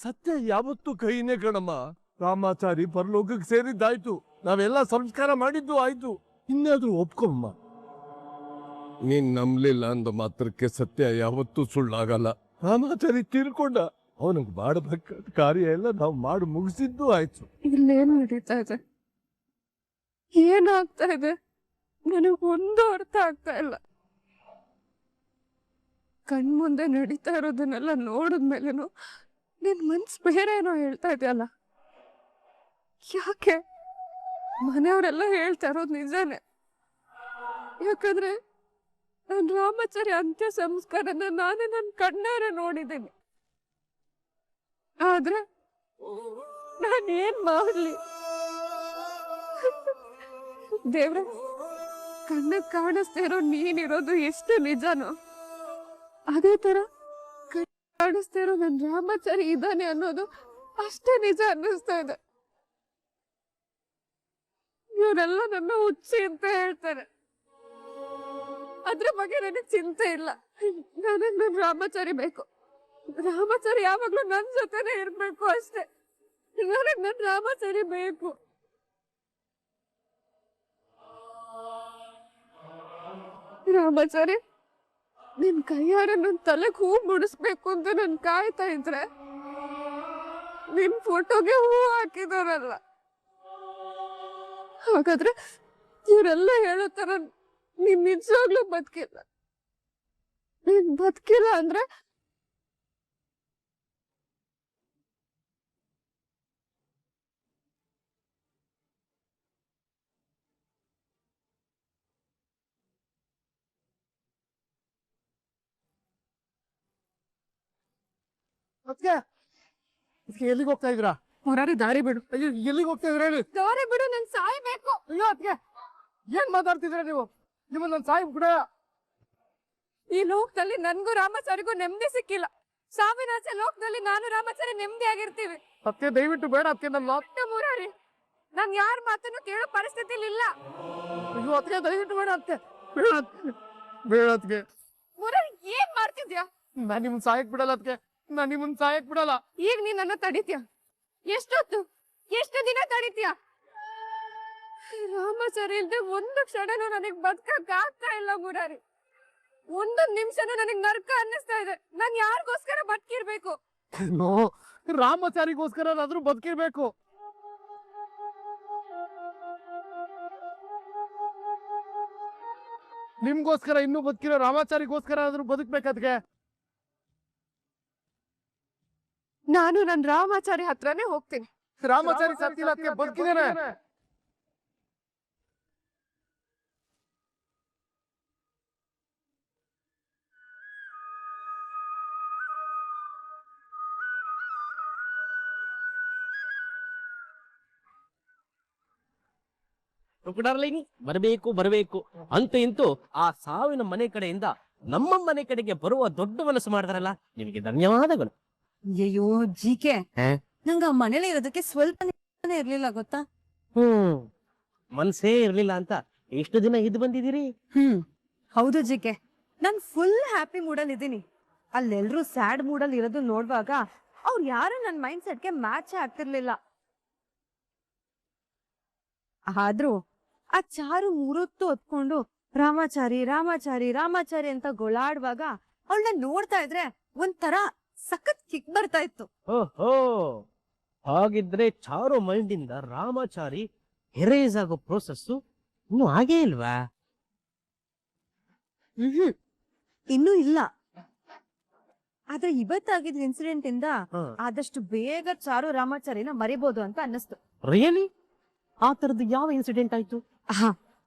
ಸತ್ಯ ಯಾವತ್ತೂ ಕೈನೇ ಕಣಮ್ಮ. ರಾಮಾಚಾರಿ ಪರಲೋಕಕ್ಕೆ ಸೇರಿದ್ದಾಯ್ತು, ನಾವೆಲ್ಲ ಸಂಸ್ಕಾರ ಮಾಡಿದ್ದು ಆಯ್ತು. ಇನ್ನಾದ್ರೂ ಒಪ್ಕೊಮ್ಮ. ನೀನ್ ನಂಬ್ಲಿಲ್ಲ ಅಂದ ಮಾತ್ರಕ್ಕೆ ಸತ್ಯ ಯಾವತ್ತೂ ಸುಳ್ಳಾಗಲ್ಲ. ರಾಮಾಚಾರಿ ತೀರ್ಕೊಂಡ, ಅವನಿಗೆ ಮಾಡಬೇಕಾದ ಕಾರ್ಯ ಎಲ್ಲ ನಾವು ಮಾಡಿ ಮುಗಿಸಿದ್ದು ಆಯ್ತು. ಇಲ್ಲೇನ್ ನಡೀತಾ ಇದೆ, ಏನಾಗ್ತಾ ಇದೆ, ನನಗೊಂದು ಅರ್ಥ ಆಗ್ತಾ ಇಲ್ಲ. ಕಣ್ಮುಂದೆ ನಡೀತಾ ಇರೋದನ್ನೆಲ್ಲ ನೋಡಿದ್ಮೇಲೆನು ನಿನ್ ಮನ್ಸು ಬೇರೆ ಏನೋ ಹೇಳ್ತಾ ಇದೆಯಲ್ಲ. ಯಾಕೆ? ಮನೆಯವರೆಲ್ಲ ಹೇಳ್ತಾ ಇರೋದು ನಿಜಾನೇ. ಯಾಕಂದ್ರೆ ನನ್ ರಾಮಾಚಾರಿ ಅಂತ್ಯ ಸಂಸ್ಕಾರನ ನಾನೇ ನನ್ನ ಕಣ್ಣಾರೆ ನೋಡಿದ್ದೀನಿ. ಆದ್ರೆ ನಾನೇನ್ ಮಾಡ್ಲಿ ದೇವ್ರೆ? ಕಣ್ಣಿಗೆ ಕಾಣಿಸ್ತಾ ಇರೋ ನೀನಿರೋದು ಎಷ್ಟು ನಿಜಾನೋ, ಅದೇ ತರ ಕಾಣಿಸ್ತಾ ಇರೋ ನನ್ ರಾಮಾಚಾರಿ ಇದ್ದಾನೆ ಅನ್ನೋದು ಅಷ್ಟೇ ನಿಜ ಅನ್ನಿಸ್ತಾ ಇದೆ. ಇವರೆಲ್ಲ ನನ್ನ ಹುಚ್ಚಿ ಅಂತ ಹೇಳ್ತಾರೆ, ಅದ್ರ ಬಗ್ಗೆ ನನಗೆ ಚಿಂತೆ ಇಲ್ಲ. ನನಗ್ ನನ್ ರಾಮಾಚಾರಿ ಬೇಕು. ರಾಮಾಚಾರಿ ಯಾವಾಗ್ಲೂ ನನ್ ಜೊತೆನೆ ಇರ್ಬೇಕು ಅಷ್ಟೇ. ನನಗ್ ನನ್ ರಾಮಾಚಾರಿ ಬೇಕು. ರಾಮಾಚಾರಿ ನಿನ್ ಕೈಯಾರ ನನ್ ತಲೆಗೆ ಹೂ ಮುಡಿಸ್ಬೇಕು ಅಂತ ನನ್ ಕಾಯ್ತಾ ಇದ್ರೆ ನಿನ್ ಫೋಟೋಗೆ ಹೂ ಹಾಕಿದಾರಲ್ಲ. ಹಾಗಾದ್ರೆ ಇವರೆಲ್ಲ ಹೇಳೋ ತರ ನೀನ್ ನಿಜವಾಗ್ಲೂ ಬದುಕಿಲ್ಲ. ನೀನ್ ಬದುಕಿಲ್ಲ ಅಂದ್ರೆ ಎಲ್ಲಿಗೆ ಹೋಗ್ತಾ ಇದ್ರಾ? ಹೊರಾರಿ ದಾರಿ ಬಿಡು. ಅಯ್ಯೋ, ಎಲ್ಲಿಗೆ ಹೋಗ್ತಾ ಇದ್ರ ಹೇಳಿ? ದಾರಿ ಬಿಡು, ನನ್ ಸಾಯ್ಬೇಕು. ಅಯ್ಯೋ ಅದ್ಕೆ ಏನ್ ಮಾತಾಡ್ತಿದ್ರ ನೀವು? ನಿಮ್ಮ ನನ್ ಸಾಯಿ ಕೂಡ ಈ ಲೋಕದಲ್ಲಿ ನನ್ಗೂ ರಾಮಾಚಾರಿಗೂ ನೆಮ್ಮದಿ ಸಿಕ್ಕಿಲ್ಲ. ಸಾವಿನಾಚೆ ಲೋಕದಲ್ಲಿ ನಾನು ರಾಮಾಚಾರಿ ನೆಮ್ಮದಿ ಆಗಿರ್ತೀವಿ. ಅತ್ತೆ ದಯವಿಟ್ಟು ಬೇಡ ಅತ್ತೆ. ನನ್ನ ಮುರಾರಿ, ನಾನ್ ಯಾರ ಮಾತನ್ನು ಕೇಳೋ ಪರಿಸ್ಥಿತಿಲಿ ಇಲ್ಲ. ಅಯ್ಯೋ ಅತ್ತೆ ದಯವಿಟ್ಟು ಬೇಡ ಅತ್ತೆ. ಬೇಡ ಬೇಡ ಅತ್ಗೆ. ಮುರಾರಿ ಏನ್ ಮಾಡ್ತಿದ್ಯಾ? ನಾನ್ ನಿಮ್ಮನ್ ಸಾಯಕ್ ಬಿಡಲ್ಲ ಅದ್ಕೆ. ನಾನ್ ನಿಮ್ಮನ್ ಸಾಯಕ್ ಬಿಡಲ್ಲ. ಈಗ ನೀನ್ ನನ್ನ ತಡಿತೀಯ? ಎಷ್ಟೊತ್ತು, ಎಷ್ಟು ದಿನ ತಡಿತೀಯ? ರಾಮಾಚಾರಿ ಇಲ್ದೆ ಒಂದು ಕ್ಷಣನೂ ನನಗ್ ಬದುಕಕ್ ಆಗ್ತಾ ಇಲ್ಲ ಮುರಾರಿ. ಒಂದೊಂದ್ ನಿಮಿಷನೂ ನನಗ್ ನರ್ಕ ಅನ್ನಿಸ್ತಾ ಇದೆ. ನಾನ್ ಯಾರಿಗೋಸ್ಕರ ಬದುಕಿರ್ಬೇಕು? ರಾಮಾಚಾರಿಗೋಸ್ಕರ ಆದ್ರೂ ಬದುಕಿರ್ಬೇಕು. ನಿಮ್ಗೋಸ್ಕರ ಇನ್ನೂ ಬದುಕಿರೋ ರಾಮಾಚಾರಿಗೋಸ್ಕರ ಆದ್ರೂ ಬದುಕ್ಬೇಕದ್ಗೆ. ನಾನು ನನ್ ರಾಮಾಚಾರಿ ಹತ್ರನೇ ಹೋಗ್ತೀನಿ. ರಾಮಾಚಾರಿ ಸತ್ತಿಲ್ಲ ಅದಕ್ಕೆ ಬದುಕಿದ್ದೇನೆ. ಡಾರ್ಲಿಂಗ್, ಬರಬೇಕು ಬರಬೇಕು ಅಂತೂ ಇಂತೂ ಆ ಸಾವಿನ ಮನೆ ಕಡೆಯಿಂದ ನಮ್ಮ ಮನೆ ಕಡೆಗೆ ಬರುವ ದೊಡ್ಡ ಮನಸ್ಸು ಮಾಡಿದ್ರಲ್ಲ, ನಿಮಗೆ ಧನ್ಯವಾದಗಳು. ಅಯ್ಯೋ ಜಿಕೆ, ನಂಗ ಮನೇಲಿ ಇರೋದಕ್ಕೆ ಸ್ವಲ್ಪ ಇರ್ಲಿಲ್ಲ ಗೊತ್ತಾ? ಮನ್ಸೇ ಇರ್ಲಿಲ್ಲ ಅಂತ ಎಷ್ಟು ದಿನ ಇದ್ದು ಬಂದಿದ್ದೀರಿ? ಹೌದು ಜಿಕೆ, ನಾನ್ ಫುಲ್ ಹ್ಯಾಪಿ ಮೂಡಲ್ಲಿ ಇದ್ದೀನಿ. ಅಲ್ಲೆಲ್ರೂ ಸ್ಯಾಡ್ ಮೂಡಲ್ಲಿ ಇರೋದು ನೋಡುವಾಗ ಅವ್ರು ಯಾರು ನನ್ ಮೈಂಡ್ ಸೆಟ್ಗೆ ಮ್ಯಾಚ್ ಆಗ್ತಿರ್ಲಿಲ್ಲ. ಆದ್ರೂ ಆ ಚಾರು ಮೂರೊತ್ತು ಹೊತ್ಕೊಂಡು ರಾಮಾಚಾರಿ ರಾಮಾಚಾರಿ ರಾಮಾಚಾರಿ ಅಂತ ಗೊಳಾಡುವಾಗ ಅವಳನ್ನ ನೋಡ್ತಾ ಇದ್ರೆ ಒಂಥರ ಸಖತ್ ಕಿಕ್ ಬರ್ತಾ ಇತ್ತು. ಓಹೋ, ಹಾಗಿದ್ರೆ ಚಾರು ಮೈಂಡ್ ಇಂದ ರಾಮಾಚಾರಿ ಎರೇಸ್ ಆಗೋ ಪ್ರೋಸೆಸ್ ಇನ್ನು ಹಾಗೇ ಇಲ್ವಾ? ಇನ್ನೂ ಇಲ್ಲ. ಆದ್ರೆ ಇವತ್ತಾಗಿದ್ದ ಇನ್ಸಿಡೆಂಟ್ ಇಂದ ಆದಷ್ಟು ಬೇಗ ಚಾರು ರಾಮಾಚಾರಿನ ಮರಿಬಹುದು ಅಂತ ಅನ್ನಿಸ್ತು. ರಿಯಲಿ? ಆ ತರದ್ದು ಯಾವ ಇನ್ಸಿಡೆಂಟ್ ಆಯ್ತು?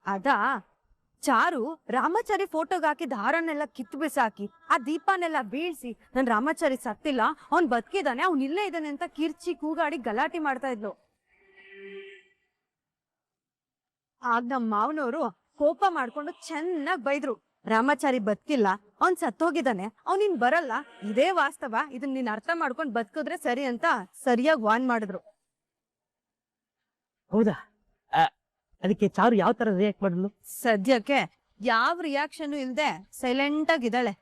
ಅದಾ, ಚಾರು ರಾಮಾಚಾರಿ ಫೋಟೋಗ್ ಹಾಕಿದ ಹಾರನ್ನೆಲ್ಲ ಕಿತ್ತು ಬಿಸಾಕಿ ಆ ದೀಪನೆಲ್ಲ ಬೀಳ್ಸಿ ನನ್ ರಾಮಾಚಾರಿ ಸತ್ತಿಲ್ಲ, ಅವ್ನ್ ಬದುಕಿದಾನೆ, ಅವ್ನ್ ಇಲ್ಲೇ ಇದ್ದಾನೆ ಅಂತ ಕಿರ್ಚಿ ಕೂಗಾಡಿ ಗಲಾಟೆ ಮಾಡ್ತಾ ಇದ್ಲು. ಆಗ ನಮ್ ಮಾವನವರು ಕೋಪ ಮಾಡ್ಕೊಂಡು ಚೆನ್ನಾಗ್ ಬೈದ್ರು, ರಾಮಾಚಾರಿ ಬದುಕಿಲ್ಲ, ಅವ್ನ್ ಸತ್ತೋಗಿದ್ದಾನೆ, ಅವ್ನಿನ್ ಬರಲ್ಲ, ಇದೇ ವಾಸ್ತವ, ಇದನ್ನ ನೀನ್ ಅರ್ಥ ಮಾಡ್ಕೊಂಡ್ ಬದುಕಿದ್ರೆ ಸರಿ ಅಂತ ಸರಿಯಾಗಿ ವಾರ್ನ್ ಮಾಡಿದ್ರು. ಹೌದಾ? ಅದಕ್ಕೆ ಚಾರು ಯಾವ ತರ ರಿಯಾಕ್ಟ್ ಮಾಡಲು? ಸದ್ಯಕ್ಕೆ ಯಾವ ರಿಯಾಕ್ಷನ್ ಇಲ್ದೆ ಸೈಲೆಂಟ್ ಆಗಿದ್ದಾಳೆ.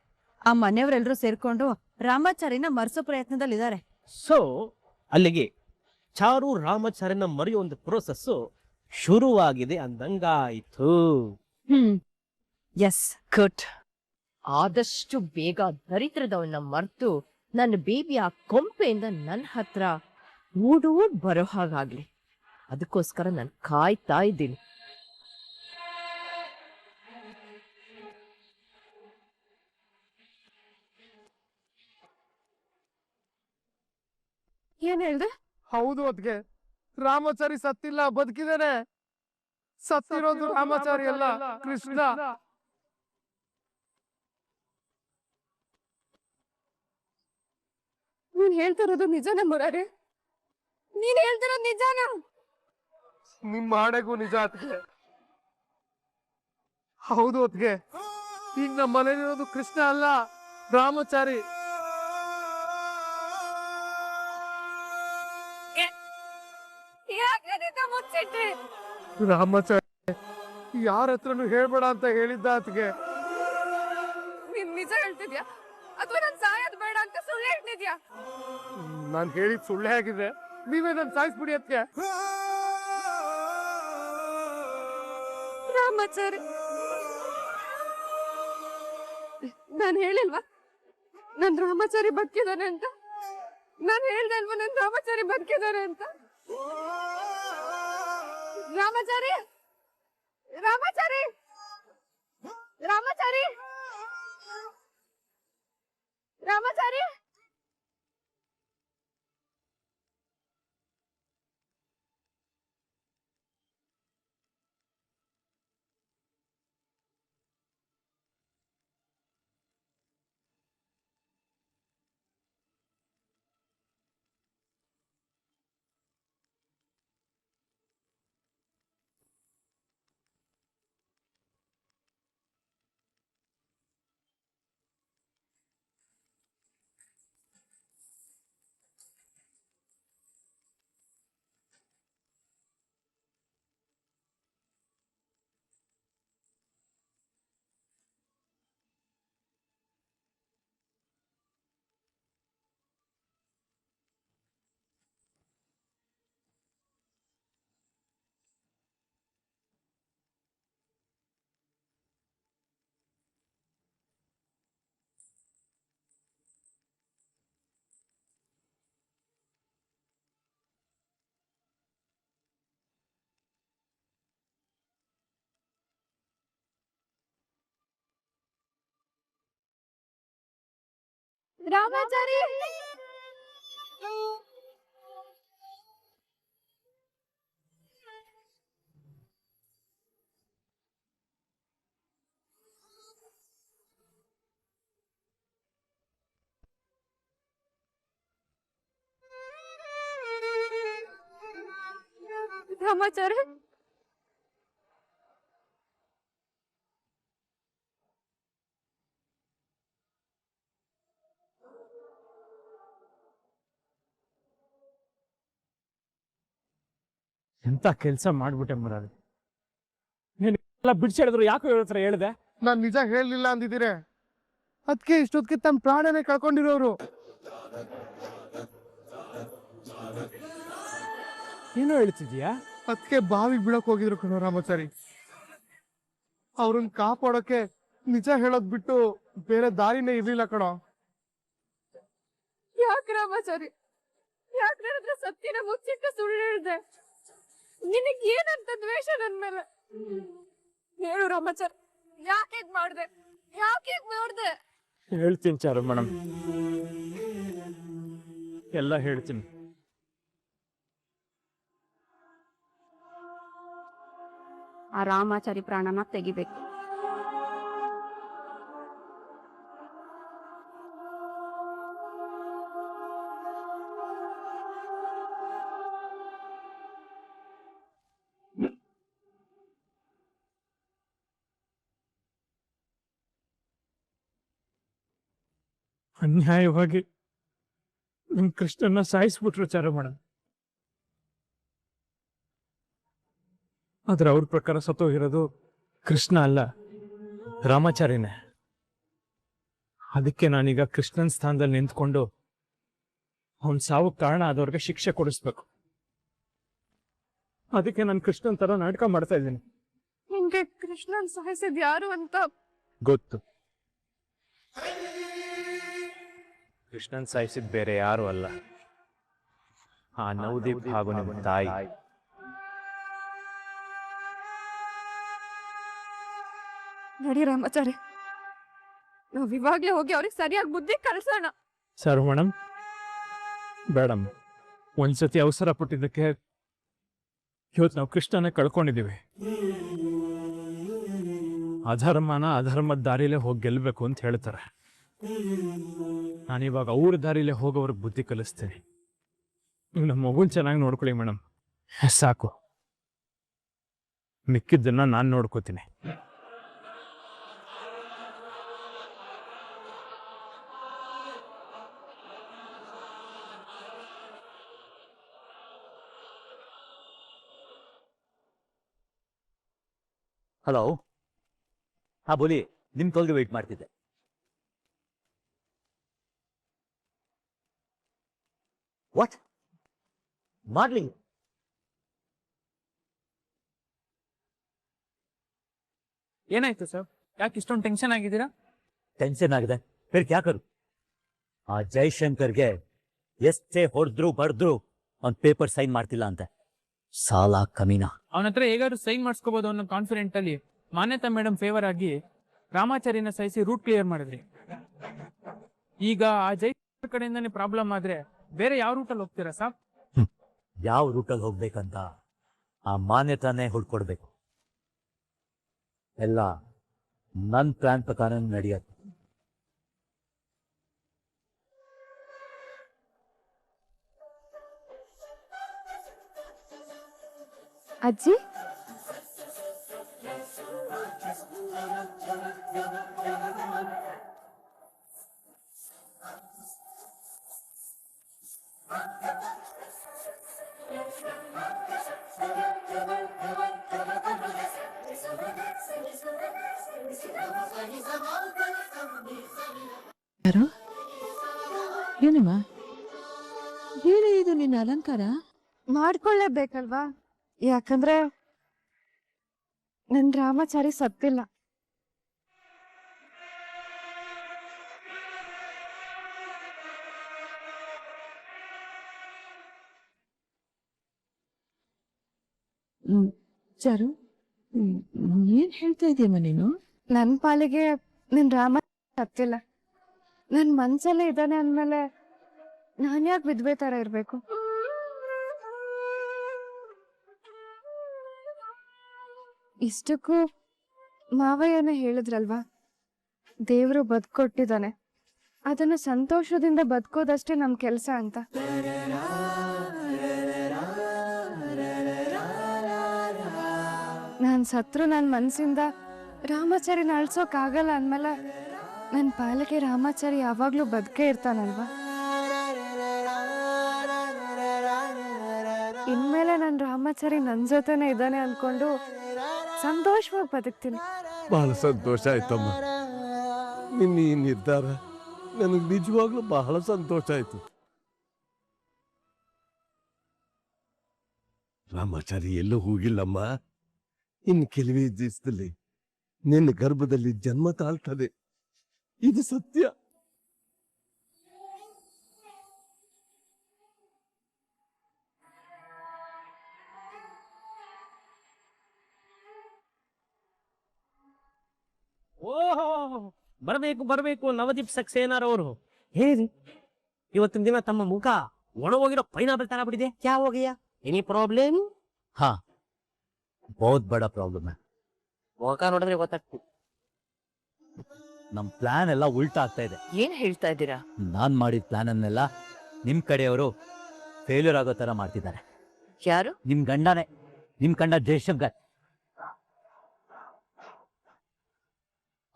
ಆ ಮನೆಯವರೆಲ್ಲರೂ ಸೇರ್ಕೊಂಡು ರಾಮಾಚಾರಿನ ಮರ್ಸೋ ಪ್ರಯತ್ನದಲ್ಲಿದ್ದಾರೆ. ಸೊ ಅಲ್ಲಿಗೆ ಚಾರು ರಾಮಾಚಾರ್ಯನ ಮರೆಯುವ ಒಂದು ಪ್ರೋಸೆಸ್ ಶುರುವಾಗಿದೆ ಅಂದಂಗಾಯ್ತು. Yes good. ಆದಷ್ಟು ಬೇಗ ದರಿದ್ರದವನ್ನ ಮರ್ತು ನನ್ನ ಬೇಬಿ ಆ ಕೊಂಪೆಯಿಂದ ನನ್ನ ಹತ್ರ ಓಡೋಡ್ ಬರೋ ಹಾಗಾಗ್ಲಿ. ಅದಕ್ಕೋಸ್ಕರ ನಾನು ಕಾಯ್ತಾ ಇದ್ದೀನಿ. ಏನ್ ಹೇಳ್ದೆ? ಹೌದು ಅದ್ಗೆ, ರಾಮಾಚಾರಿ ಸತ್ತಿಲ್ಲ, ಬದುಕಿದಾನೆ. ಸತ್ತಿರೋದು ರಾಮಾಚಾರಿ ಅಲ್ಲ, ಕೃಷ್ಣ. ನೀನ್ ಹೇಳ್ತಿರೋದು ನಿಜಾನ ಮುರಾರಿ? ನೀನ್ ಹೇಳ್ತಿರೋದು ನಿಜಾನ? ನಿಮ್ಮ ಹಾಡೆಗೂ ನಿಜ ಅದ್ಗೆ. ಹೌದು ಅದ್ಗೆ, ಈಗ ನಮ್ಮ ಮನೇಲಿರೋದು ಕೃಷ್ಣ ಅಲ್ಲ, ರಾಮಾಚಾರಿ. ಮುಚ್ಚಿಟ್ರಿ ರಾಮಾಚಾರಿ ಯಾರ ಹತ್ರನು ಹೇಳ್ಬೇಡ ಅಂತ ಹೇಳಿದ್ದ ಅದ್ಗೆ. ನೀನ್ ನಿಜ ಹೇಳ್ತಿದ್ಯಾ ಅಥವಾ ನನ್ ಸಾಯೋದ್ ಬೇಡ ಅಂತ ಸುಳ್ಳು ಹೇಳ್ತಿದ್ಯಾ? ನಾನ್ ಹೇಳಿದ್ ಸುಳ್ಳೆ ಆಗಿದೆ, ನೀವೇ ನನ್ ಸಾಯಿಸ್ಬಿಡಿ ಅದ್ಗೆ. ರಾಮಾಚಾರಿ, ನಾನ್ ಹೇಳಿಲ್ವಾ ನನ್ ರಾಮಾಚಾರಿ ಬದುಕಿದಾನೆ ಅಂತ? ನಾನ್ ಹೇಳ್ದೆ ಅಲ್ವಾ ನನ್ ರಾಮಾಚಾರಿ ಬದುಕಿದಾನೆ ಅಂತ? ರಾಮಾಚಾರಿ, ರಾಮಾಚಾರಿ, ರಾಮಾಚಾರಿ, ರಾಮಾಚಾರಿ. ರಾಮಾಚಾರಿ, ರಾಮಾಚಾರಿ, ಎಂತ ಕೆಲಸ ಮಾಡ್ಬಿಟ್ಟೆ ಮುರಾರಿ. ನೀನು ಎಲ್ಲ ಬಿಡ್ಸಿಡಿದ್ರು ಯಾಕೋ ಹೇಳ್ತಾರೆ ಹೇಳಿದೆ? ನಾನ್ ನಿಜ ಹೇಳಲಿಲ್ಲ ಅಂದಿದ್ದೀರೆ, ಅದಕ್ಕೆ ಇಷ್ಟೊತ್ತಿಗೆ ತಮ್ಮ ಪ್ರಾಣನೇ ಕಳ್ಕೊಂಡಿರೋರು. ಏನೋ ಹೇಳ್ತಿದ್ಯಾ? ಅದಕ್ಕೆ ಬಾವಿಗೆ ಬೀಳಕ್ ಹೋಗಿದ್ರು ಕಣೋ ರಾಮಾಚಾರಿ. ಅವ್ರನ್ನ ಕಾಪಾಡೋಕೆ ನಿಜ ಹೇಳೋದ್ ಬಿಟ್ಟು ಬೇರೆ ದಾರಿನೇ ಇರ್ಲಿಲ್ಲ ಕಣೋ. ಯಾಕೆ ರಾಮಾಚಾರಿ, ಯಾಕೆ ನನ್ನ ಹತ್ರ ಸತ್ಯನ ಮುಚ್ಚಿಟ್ಟು ಸುಳ್ಳು ಹೇಳ್ದೆ? ನಿನಗ್ ಏನಂತ ದ್ವೇಷ ನನ್ ಮೇಲೆ? ಹೇಳು ರಾಮಾಚಾರಿ, ಯಾಕೆ ಹೀಗ್ ಮಾಡ್ದೆ? ಯಾಕೆ ಹೀಗ್ ಮಾಡ್ದೆ? ಹೇಳ್ತೀನಿ ಚಾರು ಮೇಡಮ್, ಎಲ್ಲ ಹೇಳ್ತೀನಿ. ಆ ರಾಮಾಚಾರಿ ಪ್ರಾಣನ ತೆಗಿಬೇಕು. ಅನ್ಯಾಯವಾಗಿ ನಿಮ್ ಕೃಷ್ಣನ್ನ ಸಾಯಿಸ್ಬಿಟ್ರು ಚಾರು ಮೇಡಮ್. ಆದ್ರೆ ಅವ್ರ ಪ್ರಕಾರ ಸತ್ತೋಗಿರೋದು ಕೃಷ್ಣ ಅಲ್ಲ, ರಾಮಾಚಾರಿನೇ. ಅದಕ್ಕೆ ನಾನೀಗ ಕೃಷ್ಣನ್ ಸ್ಥಾನದಲ್ಲಿ ನಿಂತ್ಕೊಂಡು ಅವನ್ ಸಾವು ಕಾರಣ ಆದವ್ರಿಗೆ ಶಿಕ್ಷೆ ಕೊಡಿಸ್ಬೇಕು. ಅದಕ್ಕೆ ನಾನು ಕೃಷ್ಣನ್ ತರ ನಾಟಕ ಮಾಡ್ತಾ ಇದ್ದೀನಿ. ನಿಂಗೆ ಕೃಷ್ಣನ್ ಸಾಯಿಸಿದ್ ಯಾರು ಅಂತ ಗೊತ್ತು. ಕೃಷ್ಣನ್ ಸಾಯಿಸಿದ್ ಬೇರೆ ಯಾರು ಅಲ್ಲ, ಆ ನವದೀಪ್ ಹಾಗೂ ನಿಮ್ಮ ತಾಯಿ. ನಡಿ ರಾಮಾಚಾರಿ, ನಾವ್ ಇವಾಗ್ಲೇ ಹೋಗಿ ಅವ್ರಿಗೆ ಸರಿಯಾಗಿ ಬುದ್ಧಿ ಕಲ್ಸೋಣ. ಸರ್ ಮೇಡಮ್, ಬೇಡಮ್, ಒಂದ್ಸತಿ ಅವಸರ ಪಟ್ಟಿದ್ದಕ್ಕೆ ಇವತ್ತು ನಾವು ಕೃಷ್ಣನೇ ಕಳ್ಕೊಂಡಿದ್ದೀವಿ. ಅಧರ್ಮನ ಅಧರ್ಮದ ದಾರಿಲೇ ಹೋಗಿ ಗೆಲ್ಬೇಕು ಅಂತ ಹೇಳ್ತಾರೆ. ನಾನಿವಾಗ ಅವ್ರ ದಾರಿಲೇ ಹೋಗೋವ್ರಿಗೆ ಬುದ್ಧಿ ಕಲಿಸ್ತೀನಿ. ನಮ್ಮ ಮಗುನ್ ಚೆನ್ನಾಗಿ ನೋಡ್ಕೊಳ್ಳಿ ಮೇಡಮ್, ಸಾಕು. ಮಿಕ್ಕಿದ್ದನ್ನ ನಾನು ನೋಡ್ಕೋತೀನಿ. ಹಲೋ, ಹಾ ಬೋಲಿ, ನಿಮ್ ಕಾಲ್ಗೆ ವೇಟ್ ಮಾಡ್ತಿದ್ದೆ. ವಾಟ್ ಮಾಡ್ಲಿ? ಏನಾಯ್ತು ಸರ್? ಯಾಕೆ ಇಷ್ಟೊಂದು ಟೆನ್ಷನ್ ಆಗಿದ್ದೀರಾ? ಟೆನ್ಷನ್ ಆಗಿದೆ, ಫಿರ್ ಕ್ಯಾ ಕರು? ಆ ಜೈಶಂಕರ್ಗೆ ಎಷ್ಟೇ ಹೊಡೆದ್ರು ಬಡ್ದ್ರು ಅವ್ನ್ ಪೇಪರ್ ಸೈನ್ ಮಾಡ್ತಿಲ್ಲ ಅಂತೆ. ಸಾಲ ಕಮೀನಾ. ಅವನ ಹತ್ರ ಹೇಗಾದ್ರು ಸೈನ್ ಮಾಡಿಸ್ಕೋಬಹುದು ಅನ್ನೋ ಕಾನ್ಫಿಡೆಂಟ್ ಅಲ್ಲಿ ಮಾನ್ಯತಾ ಮೇಡಮ್ ಫೇವರ್ ಆಗಿ ರಾಮಾಚಾರಿನ ಸಹಿಸಿ ರೂಟ್ ಕ್ಲಿಯರ್ ಮಾಡಿದ್ರಿ. ಈಗ ಆ ಜೈಶಂಕರ್ ಕಡೆಯಿಂದಾನೇ ಪ್ರಾಬ್ಲಮ್ ಆದ್ರೆ ಬೇರೆ ಯಾವ ರೂಟಲ್ಲಿ ಹೋಗ್ತೀರಾ ಸಾಬ್? ಯಾವ ರೂಟಲ್ಲಿ ಹೋಗ್ಬೇಕಂತ ಆ ಮಾನ್ಯತಾನೇ ಹುಡ್ಕೊಡ್ಬೇಕು. ಎಲ್ಲ ನನ್ ಪ್ಲಾನ್ ಪ್ರಕಾರ ನಡೆಯತ್ತೆ. ಅಜ್ಜಿ, ಯಾರು? ಏನಮ್ಮ, ಏನೇ ಇದು ನಿನ್ನ ಅಲಂಕಾರ? ಮಾಡ್ಕೊಳ್ಳೇಬೇಕಲ್ವಾ? ಯಾಕಂದ್ರೆ ನನ್ ರಾಮಾಚಾರಿ ಸತ್ತಿಲ್ಲ. ಚಾರು, ಏನ್ ಹೇಳ್ತಾ ಇದೀಯಮ್ಮ ನೀನು? ನನ್ ಪಾಲಿಗೆ ನನ್ ರಾಮ ಸತ್ತಿಲ್ಲ, ನನ್ ಮನ್ಸಲ್ಲೇ ಇದ್ದಾನೆ ಅಂದ್ಮೇಲೆ ನಾನ್ ಯಾಕೆ ವಿದ್ವೆ ತರ ಇರ್ಬೇಕು? ಇಷ್ಟಕ್ಕೂ ಮಾವಯ್ಯನೇ ಹೇಳಿದ್ರಲ್ವಾ, ದೇವ್ರು ಬದುಕೊಟ್ಟಿದ್ದಾನೆ, ಅದನ್ನ ಸಂತೋಷದಿಂದ ಬದುಕೋದಷ್ಟೇ ನಮ್ ಕೆಲ್ಸ ಅಂತ. ನಾನ್ ಸತ್ರು ನನ್ ಮನ್ಸಿಂದ ರಾಮಾಚಾರಿನ ಅಳ್ಸೋಕ್ ಆಗಲ್ಲ ಅಂದ್ಮೇಲೆ ನನ್ ಪಾಲಿಗೆ ರಾಮಾಚಾರಿ ಯಾವಾಗ್ಲೂ ಬದುಕೇ ಇರ್ತಾನಲ್ವಾ. ಇನ್ಮೇಲೆ ನನ್ ರಾಮಾಚಾರಿ ನನ್ ಜೊತೆನೆ ಇದ್ದಾನೆ ಅನ್ಕೊಂಡು ಸಂತೋಷವಾಗಿ ಬದುಕ್ತೀನಿ. ಬಹಳ ಸಂತೋಷ ಆಯ್ತಮ್ಮ. ನಿನ್ನ ಈ ನಿರ್ಧಾರ ನನಗೆ ನಿಜವಾಗ್ಲೂ ಬಹಳ ಸಂತೋಷ ಆಯ್ತು. ರಾಮಾಚಾರಿ ಎಲ್ಲೂ ಹೋಗಿಲ್ಲಮ್ಮ. ಇನ್ನು ಕೆಲವೇ ದಿವಸದಲ್ಲಿ ನಿನ್ನ ಗರ್ಭದಲ್ಲಿ ಜನ್ಮ ತಾಳ್ತದೆ, ಇದು ಸತ್ಯ. ಓಹೋ, ಬರಬೇಕು ಬರಬೇಕು ನವದೀಪ್ ಸಕ್ಸೇನಾರವರು. ಹೇಳಿ, ಇವತ್ತಿನ ದಿನ ತಮ್ಮ ಮುಖ ಒಣಗೋಗಿರೋ ಪೈನಾಪಲ್ ತರ ಬಿಟ್ಟಿದೆ. ಕ್ಯಾ ಹೋಗಿಯಾ? Any problem? ಹಾ, ಬಹುತ್ ಬಡ ಪ್ರಾಬ್ಲಮ್. ಮುಖ ನೋಡಿದ್ರೆ ಗೊತ್ತಾಗ್ತದೆ. ನಮ್ ಪ್ಲಾನ್ ಎಲ್ಲ ಉಲ್ಟಾ ಆಗ್ತಾ ಇದೆ. ಏನ್ ಹೇಳ್ತಾ ಇದ್ದೀರಾ? ನಾನ್ ಮಾಡಿದ ಪ್ಲಾನ್ ಅನ್ನೆಲ್ಲ ನಿಮ್ ಕಡೆಯವರು ಫೇಲ್ಯೂರ್ ಆಗೋ ತರ ಮಾಡ್ತಿದ್ದಾರೆ. ಯಾರು? ನಿಮ್ ಗಂಡನೇ, ನಿಮ್ ಗಂಡ ಜಯಶಂಕರ್.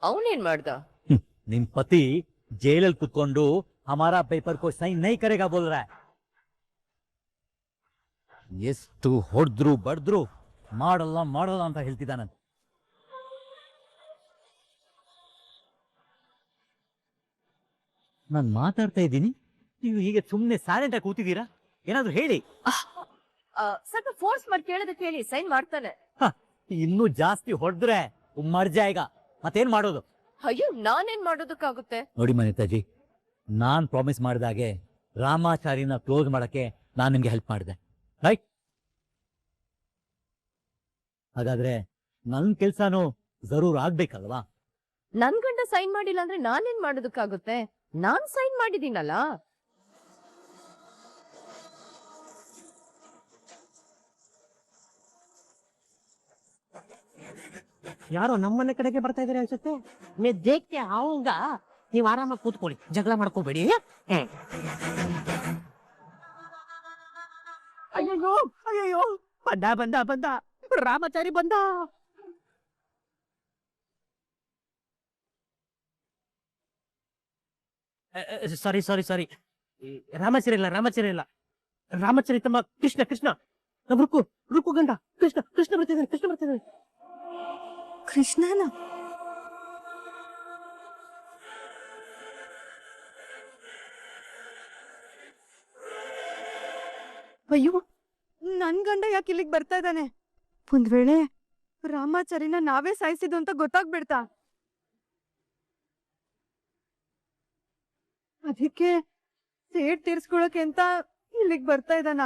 ಅವನೇನ್ ಮಾಡ್ದ? ನಿಮ್ ಪತಿ ಜೈಲಲ್ಲಿ ಕುತ್ಕೊಂಡು ಹಮಾರಾ ಪೇಪರ್ ಕೋ ಸೈನ್ ನೈ ಕರೆಗಾ ಬೋಲ್ ರಹಾ ಹೈ. ಎಷ್ಟು ಹೊಡೆದ್ರು ಬಡ್ದ್ರು ಮಾಡಲ್ಲ ಮಾಡಲ್ಲ ಅಂತ ಹೇಳ್ತಿದ್ದಾನಂತೆ. ನಾನು ಮಾತಾಡ್ತಾ ಇದ್ದೀನಿ, ನೀವು ಹೀಗೆ ಸುಮ್ಮನೆ ಸೈಲೆಂಟ್ ಆಗಿ ಕೂತಿದ್ದೀರಾ? ಏನಾದ್ರು ಹೇಳಿ. ಸ್ವಲ್ಪ ಫೋರ್ಸ್ ಮಾಡಿ ಕೇಳೋದಕ್ಕೆ ಹೇಳಿ, ಸೈನ್ ಮಾಡ್ತಾನೆ. ಇನ್ನೂ ಜಾಸ್ತಿ ಹೊಡೆದ್ರೆ ಮರ್ಜಾಯಿಗ. ಮತ್ತೇನ್ ಮಾಡೋದು? ಅಯ್ಯೋ, ನಾನೇನ್ ಮಾಡೋದಕ್ಕಾಗುತ್ತೆ? ನೋಡಿ ಮನಿತಾಜಿ, ನಾನ್ ಪ್ರಾಮಿಸ್ ಮಾಡಿದಾಗೆ ರಾಮಾಚಾರಿನ ಕ್ಲೋಸ್ ಮಾಡಕ್ಕೆ ನಾನ್ ನಿಮ್ಗೆ ಹೆಲ್ಪ್ ಮಾಡಿದೆ, ರೈಟ್? ಹಾಗಾದ್ರೆ ನನ್ ಕೆಲ್ಸನೂ ಜರೂರ್ ಆಗ್ಬೇಕಲ್ವಾ? ನನ್ ಗಂಡ ಸೈನ್ ಮಾಡಿಲ್ಲ ಅಂದ್ರೆ ನಾನೇನ್ ಮಾಡೋದಕ್ಕಾಗುತ್ತೆ? ನಾನ್ ಸೈನ್ ಮಾಡಿದೀನಲ್ಲ. ಯಾರೋ ನಮ್ಮನೆ ಕಡೆಗೆ ಬರ್ತಾ ಇದಾರೆ ಅನ್ಸುತ್ತೆ. ಮೇ ದೇಖ್ತೆ ಆऊंಗ. ನೀವು ಆರಾಮಾಗಿ ಕೂತ್ಕೊಳ್ಳಿ, ಜಗಳ ಮಾಡ್ಕೋಬೇಡಿ. ಅಯ್ಯೋ ಅಯ್ಯೋ, ಬಂದ ಬಂದ ಬಂದ, ರಾಮಾಚಾರಿ ಬಂದ. ಸಾರಿ ಸಾರಿ ಸಾರಿ, ರಾಮಾಚಾರಿ ಇಲ್ಲ, ರಾಮಾಚಾರಿ ಇಲ್ಲ, ರಾಮಾಚಾರಿ ತಮ್ಮ ಕೃಷ್ಣ. ಕೃಷ್ಣ, ರುಕು ರುಕು ಗಂಡ, ಕೃಷ್ಣ ಕೃಷ್ಣ ಬರ್ತಿದ್ದಾನೆ, ಕೃಷ್ಣ ಬರ್ತಿದ್ದಾನೆ. ಕೃಷ್ಣನ? ಅಯ್ಯೋ, ನನ್ ಗಂಡ ಯಾಕೆ ಇಲ್ಲಿಗೆ ಬರ್ತಾ ಇದ್ದಾನೆ? ಒಂದ್ ವೇಳೆ ರಾಮಾಚಾರಿನ ನಾವೇ ಸಾಯಿಸಿದ್ದು ಅಂತ ಗೊತ್ತಾಗ್ಬಿಡ್ತಾ? ಅದಕ್ಕೆ ಸೇಡ್ ತೀರ್ಸ್ಕೊಳಕ್ಕೆ ಅಂತ ಇಲ್ಲಿಗೆ ಬರ್ತಾ ಇದ್ದಾನ?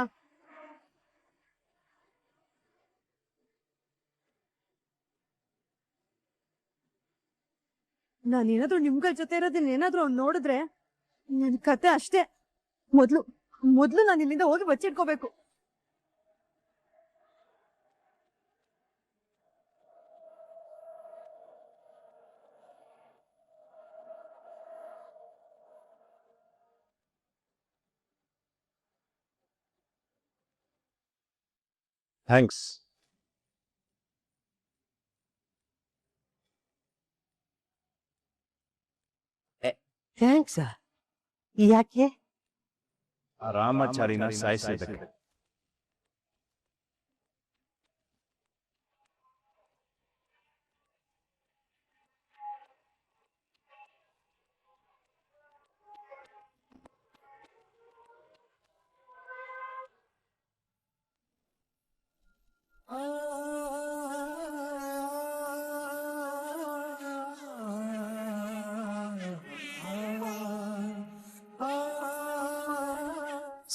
ನಾನೇನಾದ್ರೂ ನಿಮ್ಗಳ ಜೊತೆ ಇರೋದನ್ನ ಏನಾದ್ರೂ ಅವ್ನು ನೋಡಿದ್ರೆ ನನ್ ಕತೆ ಅಷ್ಟೇ. ಮೊದ್ಲು ನಾನು ಇಲ್ಲಿಂದ ಹೋಗಿ ಬಚ್ಚಿಟ್ಕೋಬೇಕು. ಥ್ಯಾಂಕ್ಸ್. ಥ್ಯಾಂಕ್ಸ್. ಯಾಕೆ? ರಾಮಾಚಾರಿನ ಸಾಯಿಸಿದ್ದಕ್ಕೆ.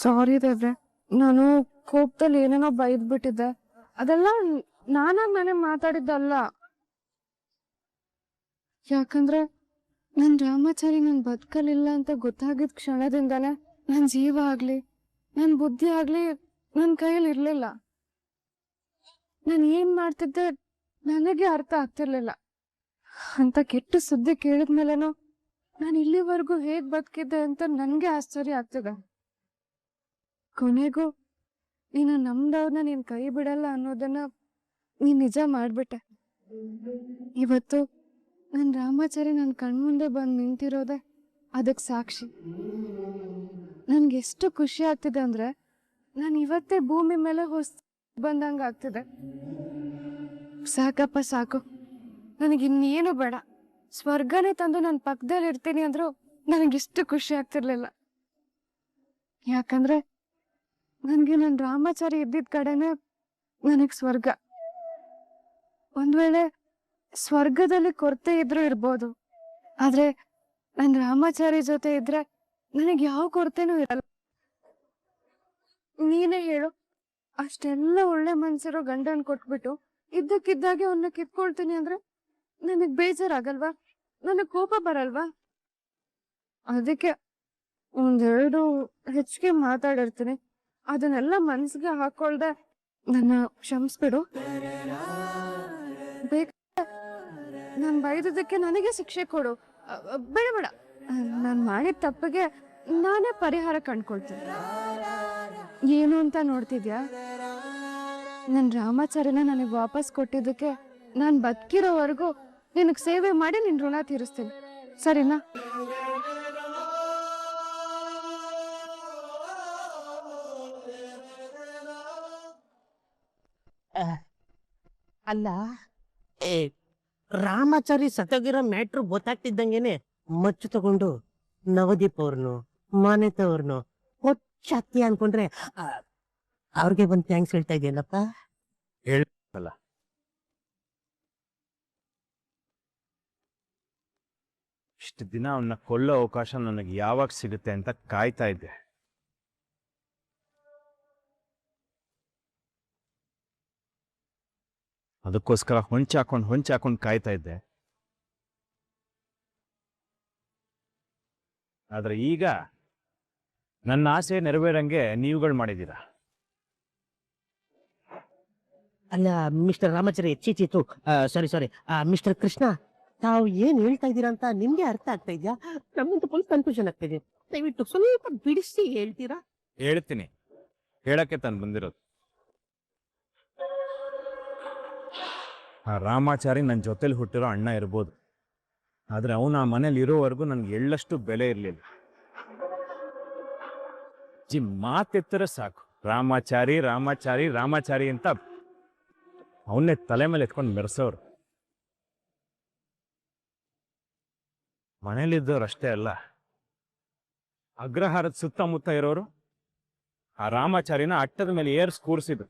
ಸಾರಿ ದೇವ್ರೆ, ನಾನು ಕೋಪದಲ್ಲಿ ಏನೇನೋ ಬೈದ್ಬಿಟ್ಟಿದ್ದೆ. ಅದೆಲ್ಲ ನಾನೇ ಮಾತಾಡಿದ್ದಲ್ಲ. ಯಾಕಂದ್ರೆ ನನ್ ರಾಮಾಚಾರಿ ನನ್ ಬದುಕಲಿಲ್ಲ ಅಂತ ಗೊತ್ತಾಗಿದ್ ಕ್ಷಣದಿಂದಾನೆ ನನ್ ಜೀವ ಆಗ್ಲಿ ನನ್ ಬುದ್ಧಿ ಆಗ್ಲಿ ನನ್ ಕೈಯಲ್ಲಿ ಇರ್ಲಿಲ್ಲ. ನಾನು ಏನ್ ಮಾಡ್ತಿದ್ದೆ ನನಗೆ ಅರ್ಥ ಆಗ್ತಿರ್ಲಿಲ್ಲ. ಅಂತ ಕೆಟ್ಟ ಸುದ್ದಿ ಕೇಳಿದ್ಮೇಲೆನೂ ನಾನು ಇಲ್ಲಿವರೆಗೂ ಹೇಗ್ ಬದುಕಿದ್ದೆ ಅಂತ ನನ್ಗೆ ಆಶ್ಚರ್ಯ ಆಗ್ತದೆ. ಕೊನೆಗೂ ನೀನು ನಮ್ದವ್ರನ್ನ ನೀನ್ ಕೈ ಬಿಡಲ್ಲ ಅನ್ನೋದನ್ನ ನೀನ್ ನಿಜ ಮಾಡ್ಬಿಟ್ಟೆ. ಇವತ್ತು ನನ್ ರಾಮಾಚಾರಿ ನನ್ ಕಣ್ಮುಂದೆ ಬಂದು ನಿಂತಿರೋದೆ ಅದಕ್ ಸಾಕ್ಷಿ. ನನ್ಗೆ ಎಷ್ಟು ಖುಷಿ ಆಗ್ತಿದೆ ಅಂದ್ರೆ ನಾನು ಇವತ್ತೇ ಭೂಮಿ ಮೇಲೆ ಬಂದಂಗ ಆಗ್ತಿದೆ. ಸಾಕಪ್ಪ ಸಾಕು, ನನಗಿನ್ನೇನು ಬೇಡ. ಸ್ವರ್ಗನೇ ತಂದು ನನ್ನ ಪಕ್ಕದಲ್ಲಿ ಇರ್ತೀನಿ ಅಂದ್ರು ನನಗಿಷ್ಟು ಖುಷಿ ಆಗ್ತಿರ್ಲಿಲ್ಲ. ಯಾಕಂದ್ರೆ ನನ್ಗೆ ನನ್ ರಾಮಾಚಾರಿ ಇದ್ದಿದ್ ಕಡೆನೆ ನನಗ್ ಸ್ವರ್ಗ. ಒಂದ್ ವೇಳೆ ಸ್ವರ್ಗದಲ್ಲಿ ಕೊರತೆ ಇದ್ರೂ ಇರ್ಬೋದು, ಆದ್ರೆ ನನ್ ರಾಮಾಚಾರಿ ಜೊತೆ ಇದ್ರೆ ನನಗ್ ಯಾವ ಕೊರತೆನೂ ಇರಲ್ಲ. ನೀನೇ ಹೇಳು, ಅಷ್ಟೆಲ್ಲ ಒಳ್ಳೆ ಮನ್ಸಿರೋ ಗಂಡನ್ ಕೊಟ್ಬಿಟ್ಟು ಇದ್ದಕ್ಕಿದ್ದಾಗೆ ಅವನ್ನ ಕಿತ್ಕೊಳ್ತೀನಿ ಅಂದ್ರೆ ನನಗ್ ಬೇಜಾರಾಗಲ್ವಾ? ನನಗ್ ಕೋಪ ಬರಲ್ವಾ? ಅದಕ್ಕೆ ಒಂದೆರಡು ಹೆಚ್ಚಿಗೆ ಮಾತಾಡಿರ್ತೀನಿ. ಅದನ್ನೆಲ್ಲ ಮನ್ಸಿಗೆ ಹಾಕೊಳ್ದೆ ನನ್ನ ಕ್ಷಮಿಸ್ಬಿಡು. ನಾನ್ ಬೈದಕ್ಕೆ ನನಗೆ ಶಿಕ್ಷೆ ಕೊಡು. ಬೇಡ ಬೇಡ, ನಾನ್ ಮಾಡಿದ ತಪ್ಪಿಗೆ ನಾನೇ ಪರಿಹಾರ ಕಂಡ್ಕೊಳ್ತೀನಿ. ಏನು ಅಂತ ನೋಡ್ತಿದ್ಯಾ? ನನ್ ರಾಮಾಚಾರಿನ ನನಗ್ ವಾಪಸ್ ಕೊಟ್ಟಿದ್ದಕ್ಕೆ ನಾನ್ ಬದುಕಿರೋವರೆಗೂ ನಿನಗ್ ಸೇವೆ ಮಾಡಿ ನಿನ್ ಋಣ ತೀರಿಸ್ತೀನಿ, ಸರಿನಾ? ಅಲ್ಲ, ರಾಮಾಚಾರಿ ಸತ್ತೋಗಿರೋ ಮ್ಯಾಟ್ರು ಗೊತ್ತಾಗ್ತಿದ್ದಂಗೆನೆ ಮಚ್ಚು ತಗೊಂಡು ನವದೀಪ್ ಅವ್ರನ್ನು ಮಾನ್ಯತವ್ರನ್ನು ಹೊಚ್ಚತ್ತಿ ಅನ್ಕೊಂಡ್ರೆ ಅವ್ರಿಗೆ ಬಂದು ಥ್ಯಾಂಕ್ಸ್ ಹೇಳ್ತಾ ಇದೆಯಲ್ಲಪ್ಪ. ಅಲ್ಲ ಇಷ್ಟು ದಿನ ಅವನ್ನ ಕೊಲ್ಲೋ ಅವಕಾಶ ನನಗೆ ಯಾವಾಗ ಸಿಗುತ್ತೆ ಅಂತ ಕಾಯ್ತಾ ಇದ್ದೆ. ಅದಕ್ಕೋಸ್ಕರ ಹೊಂಚಾಕೊಂಡು ಕಾಯ್ತಾ ಇದ್ದೆ. ಆದ್ರೆ ಈಗ ನನ್ನ ಆಸೆ ನೆರವೇರಂಗೆ ನೀವುಗಳು ಮಾಡಿದ್ದೀರಾ. ಅಲ್ಲ ಮಿಸ್ಟರ್ ರಾಮಾಚಾರಿ ಚೀಚಿತು ಸಾರಿ ಮಿಸ್ಟರ್ ಕೃಷ್ಣ, ತಾವು ಏನ್ ಹೇಳ್ತಾ ಇದ್ದೀರಾ ಅಂತ ನಿಮ್ಗೆ ಅರ್ಥ ಆಗ್ತಾ ಇದೆಯಾ? ನಮ್ಗಂತೂ ಫುಲ್ ಕನ್ಫ್ಯೂಷನ್ ಆಗ್ತಾ ಇದೆ. ದಯವಿಟ್ಟು ಸ್ವಲ್ಪ ಬಿಡಿಸಿ ಹೇಳ್ತೀರಾ? ಹೇಳ್ತೀನಿ, ಹೇಳಕ್ಕೆ ತಾನು ಬಂದಿರೋದು. ಆ ರಾಮಾಚಾರಿ ನನ್ನ ಜೊತೆಲಿ ಹುಟ್ಟಿರೋ ಅಣ್ಣ ಇರ್ಬೋದು, ಆದ್ರೆ ಅವನು ಆ ಮನೇಲಿ ಇರೋವರೆಗೂ ನನ್ಗೆ ಎಳ್ಳಷ್ಟು ಬೆಲೆ ಇರಲಿಲ್ಲ. ಮಾತೆತ್ತರೆ ಸಾಕು, ರಾಮಾಚಾರಿ ರಾಮಾಚಾರಿ ರಾಮಾಚಾರಿ ಅಂತ ಅವನ್ನೇ ತಲೆ ಮೇಲೆ ಎತ್ಕೊಂಡು ಮೆರೆಸೋರು. ಮನೇಲಿದ್ದವ್ರು ಅಷ್ಟೇ ಅಲ್ಲ, ಅಗ್ರಹಾರದ ಸುತ್ತಮುತ್ತ ಇರೋರು ಆ ರಾಮಾಚಾರಿನ ಅಟ್ಟದ ಮೇಲೆ ಏರ್ಸ್ ಕೂರಿಸಿದ್ರು.